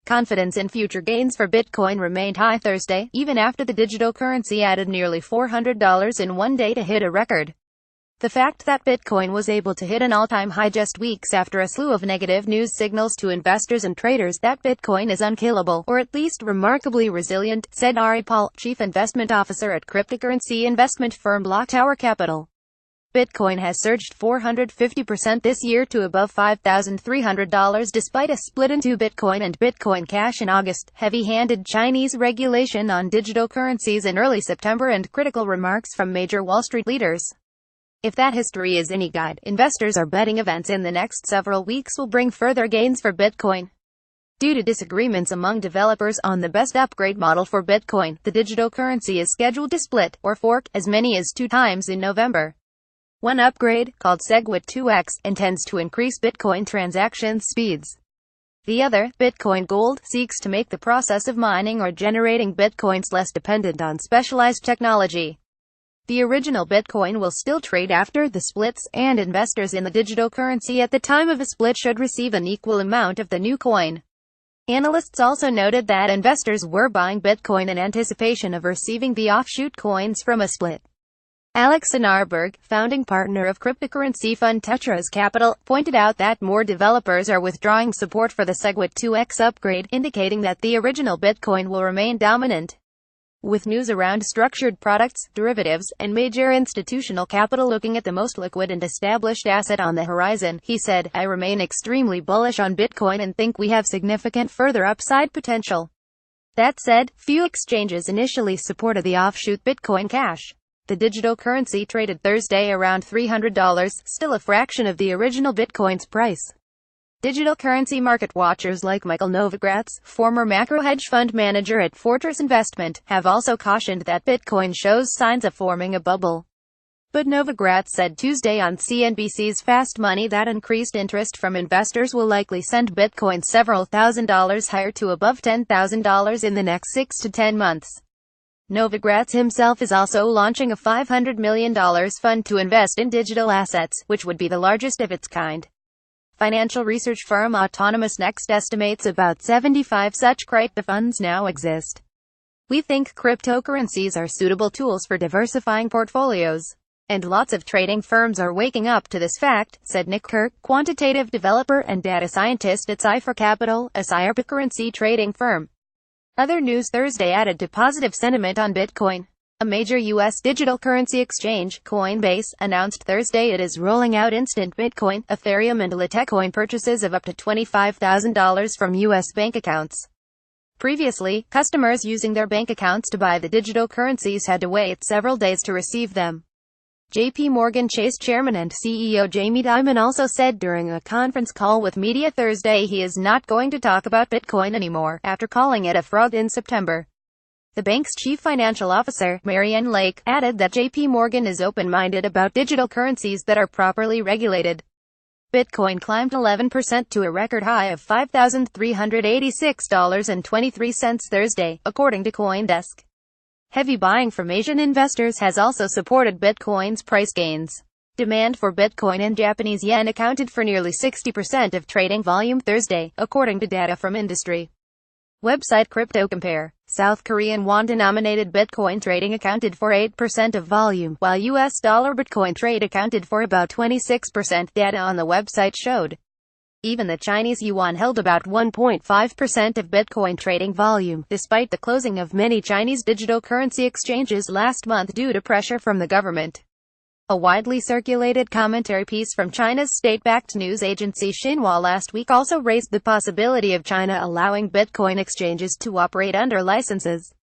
Confidence in future gains for Bitcoin remained high Thursday, even after the digital currency added nearly $400 in one day to hit a record. The fact that Bitcoin was able to hit an all-time high just weeks after a slew of negative news signals to investors and traders that Bitcoin is unkillable, or at least remarkably resilient, said Ari Paul, chief investment officer at cryptocurrency investment firm Block Tower Capital. Bitcoin has surged 450% this year to above $5,300 despite a split into Bitcoin and Bitcoin Cash in August, heavy-handed Chinese regulation on digital currencies in early September, and critical remarks from major Wall Street leaders. If that history is any guide, investors are betting events in the next several weeks will bring further gains for Bitcoin. Due to disagreements among developers on the best upgrade model for Bitcoin, the digital currency is scheduled to split, or fork, as many as 2 times in November. One upgrade, called SegWit 2X, intends to increase Bitcoin transaction speeds. The other, Bitcoin Gold, seeks to make the process of mining or generating Bitcoins less dependent on specialized technology. The original Bitcoin will still trade after the splits, and investors in the digital currency at the time of a split should receive an equal amount of the new coin. Analysts also noted that investors were buying Bitcoin in anticipation of receiving the offshoot coins from a split. Alex Sonarberg, founding partner of cryptocurrency fund Tetras Capital, pointed out that more developers are withdrawing support for the SegWit 2X upgrade, indicating that the original Bitcoin will remain dominant. With news around structured products, derivatives, and major institutional capital looking at the most liquid and established asset on the horizon, he said, "I remain extremely bullish on Bitcoin and think we have significant further upside potential." That said, few exchanges initially supported the offshoot Bitcoin Cash. The digital currency traded Thursday around $300, still a fraction of the original Bitcoin's price. Digital currency market watchers like Michael Novogratz, former macro hedge fund manager at Fortress Investment, have also cautioned that Bitcoin shows signs of forming a bubble. But Novogratz said Tuesday on CNBC's Fast Money that increased interest from investors will likely send Bitcoin several $1,000s higher to above $10,000 in the next 6 to 10 months. Novogratz himself is also launching a $500 million fund to invest in digital assets, which would be the largest of its kind. Financial research firm Autonomous Next estimates about 75 such crypto funds now exist. "We think cryptocurrencies are suitable tools for diversifying portfolios. And lots of trading firms are waking up to this fact," said Nick Kirk, quantitative developer and data scientist at Cipher Capital, a cryptocurrency trading firm. Other news Thursday added to positive sentiment on Bitcoin. A major U.S. digital currency exchange, Coinbase, announced Thursday it is rolling out instant Bitcoin, Ethereum and Litecoin purchases of up to $25,000 from U.S. bank accounts. Previously, customers using their bank accounts to buy the digital currencies had to wait several days to receive them. J.P. Morgan Chase chairman and CEO Jamie Dimon also said during a conference call with media Thursday he is not going to talk about Bitcoin anymore, after calling it a fraud in September. The bank's chief financial officer, Marianne Lake, added that J.P. Morgan is open-minded about digital currencies that are properly regulated. Bitcoin climbed 11% to a record high of $5,386.23 Thursday, according to CoinDesk. Heavy buying from Asian investors has also supported Bitcoin's price gains. Demand for Bitcoin and Japanese yen accounted for nearly 60% of trading volume Thursday, according to data from industry website CryptoCompare. South Korean won-denominated Bitcoin trading accounted for 8% of volume, while US dollar Bitcoin trade accounted for about 26%, data on the website showed. Even the Chinese yuan held about 1.5% of Bitcoin trading volume, despite the closing of many Chinese digital currency exchanges last month due to pressure from the government. A widely circulated commentary piece from China's state-backed news agency Xinhua last week also raised the possibility of China allowing Bitcoin exchanges to operate under licenses.